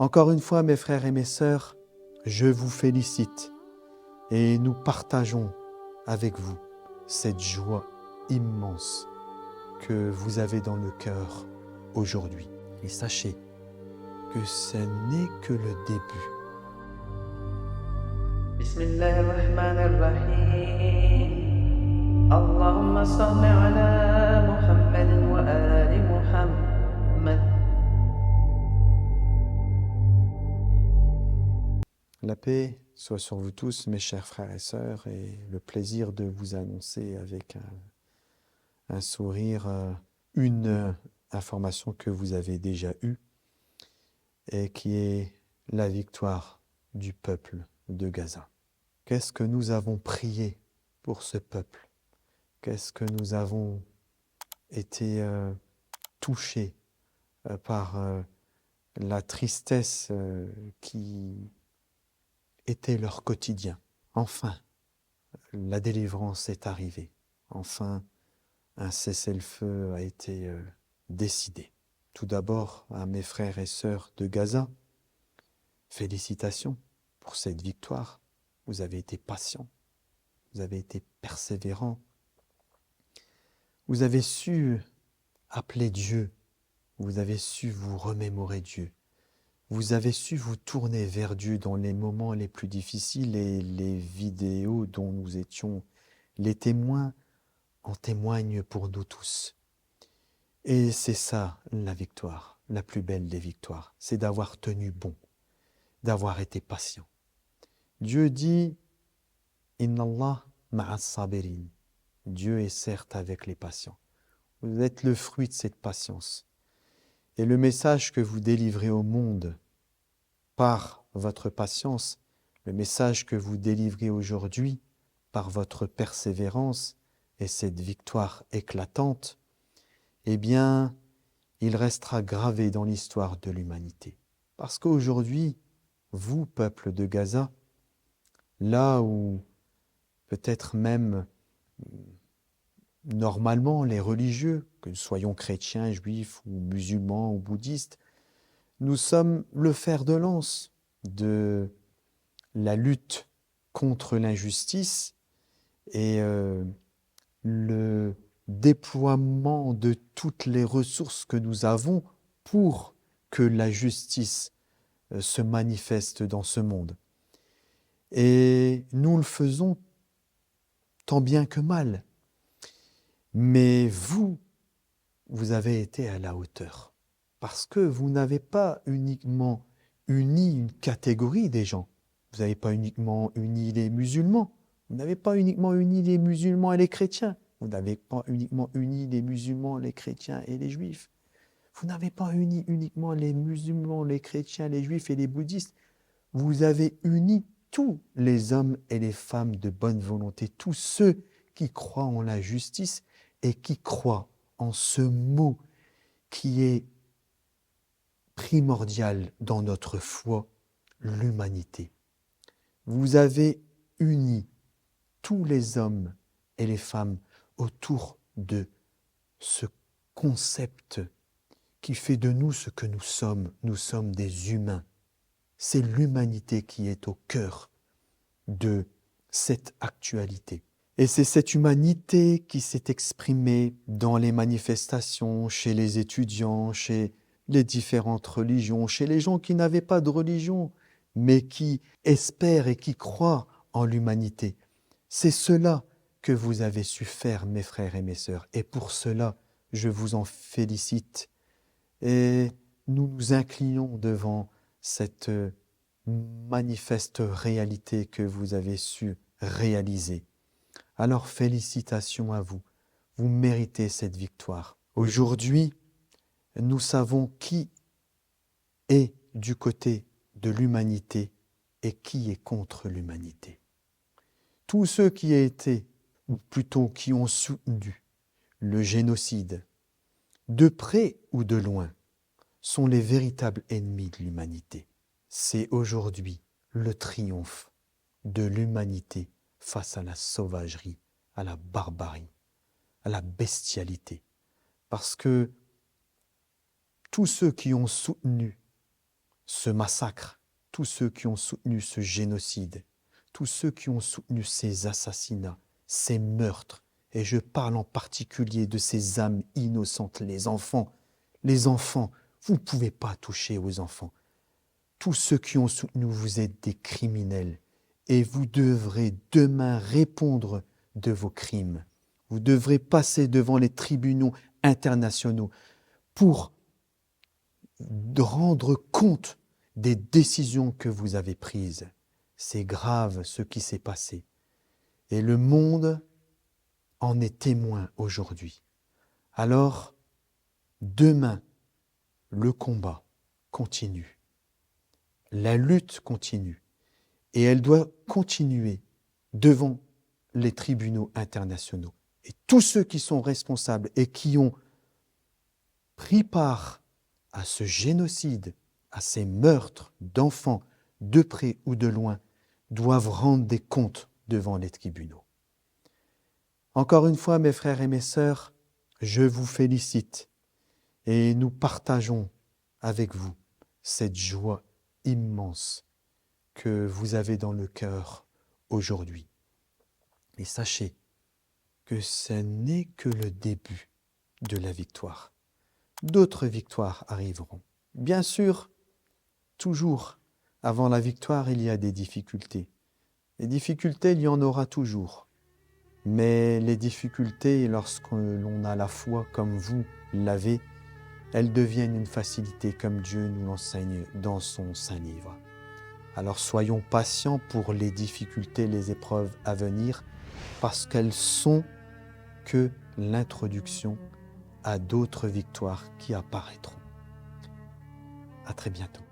Encore une fois, mes frères et mes sœurs, je vous félicite et nous partageons avec vous cette joie immense que vous avez dans le cœur aujourd'hui. Et sachez que ce n'est que le début. Bismillahirrahmanirrahim. Allahumma salli ala Muhammadin wa ali Muhammad. La paix soit sur vous tous, mes chers frères et sœurs, et le plaisir de vous annoncer avec un sourire une information que vous avez déjà eue et qui est la victoire du peuple de Gaza. Qu'est-ce que nous avons prié pour ce peuple? Qu'est-ce que nous avons été touchés par la tristesse qui était leur quotidien. Enfin, la délivrance est arrivée. Enfin, un cessez-le-feu a été décidé. Tout d'abord, à mes frères et sœurs de Gaza, félicitations pour cette victoire. Vous avez été patients, vous avez été persévérants, vous avez su appeler Dieu, vous avez su vous remémorer Dieu. Vous avez su vous tourner vers Dieu dans les moments les plus difficiles et les vidéos dont nous étions les témoins en témoignent pour nous tous. Et c'est ça la victoire, la plus belle des victoires, c'est d'avoir tenu bon, d'avoir été patient. Dieu dit « Inna Allah ma'as sabirin » Dieu est certes avec les patients. Vous êtes le fruit de cette patience. Et le message que vous délivrez au monde par votre patience, le message que vous délivrez aujourd'hui par votre persévérance et cette victoire éclatante, eh bien, il restera gravé dans l'histoire de l'humanité. Parce qu'aujourd'hui, vous, peuple de Gaza, là où peut-être même normalement les religieux, que nous soyons chrétiens, juifs ou musulmans ou bouddhistes, nous sommes le fer de lance de la lutte contre l'injustice et le déploiement de toutes les ressources que nous avons pour que la justice se manifeste dans ce monde. Et nous le faisons tant bien que mal. Mais vous avez été à la hauteur. Parce que vous n'avez pas uniquement uni une catégorie des gens. Vous n'avez pas uniquement uni les musulmans. Vous n'avez pas uniquement uni les musulmans et les chrétiens. Vous n'avez pas uniquement uni les musulmans, les chrétiens et les juifs. Vous n'avez pas uni uniquement les musulmans, les chrétiens, les juifs et les bouddhistes. Vous avez uni tous les hommes et les femmes de bonne volonté, tous ceux qui croient en la justice et qui croient en ce mot qui est primordial dans notre foi, l'humanité. Vous avez uni tous les hommes et les femmes autour de ce concept qui fait de nous ce que nous sommes. Nous sommes des humains. C'est l'humanité qui est au cœur de cette actualité. Et c'est cette humanité qui s'est exprimée dans les manifestations, chez les étudiants, chez les différentes religions, chez les gens qui n'avaient pas de religion, mais qui espèrent et qui croient en l'humanité. C'est cela que vous avez su faire, mes frères et mes sœurs. Et pour cela, je vous en félicite. Et nous nous inclinons devant cette manifeste réalité que vous avez su réaliser. Alors félicitations à vous, vous méritez cette victoire. Aujourd'hui, nous savons qui est du côté de l'humanité et qui est contre l'humanité. Tous ceux qui ont été, ou plutôt qui ont soutenu le génocide, de près ou de loin, sont les véritables ennemis de l'humanité. C'est aujourd'hui le triomphe de l'humanité face à la sauvagerie, à la barbarie, à la bestialité. Parce que tous ceux qui ont soutenu ce massacre, tous ceux qui ont soutenu ce génocide, tous ceux qui ont soutenu ces assassinats, ces meurtres, et je parle en particulier de ces âmes innocentes, les enfants. Les enfants, vous ne pouvez pas toucher aux enfants. Tous ceux qui ont soutenu, vous êtes des criminels et vous devrez demain répondre de vos crimes. Vous devrez passer devant les tribunaux internationaux pour rendre compte des décisions que vous avez prises. C'est grave ce qui s'est passé. Et le monde en est témoin aujourd'hui. Alors, demain, le combat continue. La lutte continue. Et elle doit continuer devant les tribunaux internationaux. Et tous ceux qui sont responsables et qui ont pris part à ce génocide, à ces meurtres d'enfants, de près ou de loin, doivent rendre des comptes devant les tribunaux. Encore une fois, mes frères et mes sœurs, je vous félicite et nous partageons avec vous cette joie immense que vous avez dans le cœur aujourd'hui. Et sachez que ce n'est que le début de la victoire. D'autres victoires arriveront. Bien sûr, toujours, avant la victoire, il y a des difficultés. Les difficultés, il y en aura toujours. Mais les difficultés, lorsque l'on a la foi comme vous l'avez, elles deviennent une facilité comme Dieu nous l'enseigne dans son Saint-Livre. Alors soyons patients pour les difficultés, les épreuves à venir, parce qu'elles sont que l'introduction à d'autres victoires qui apparaîtront. À très bientôt.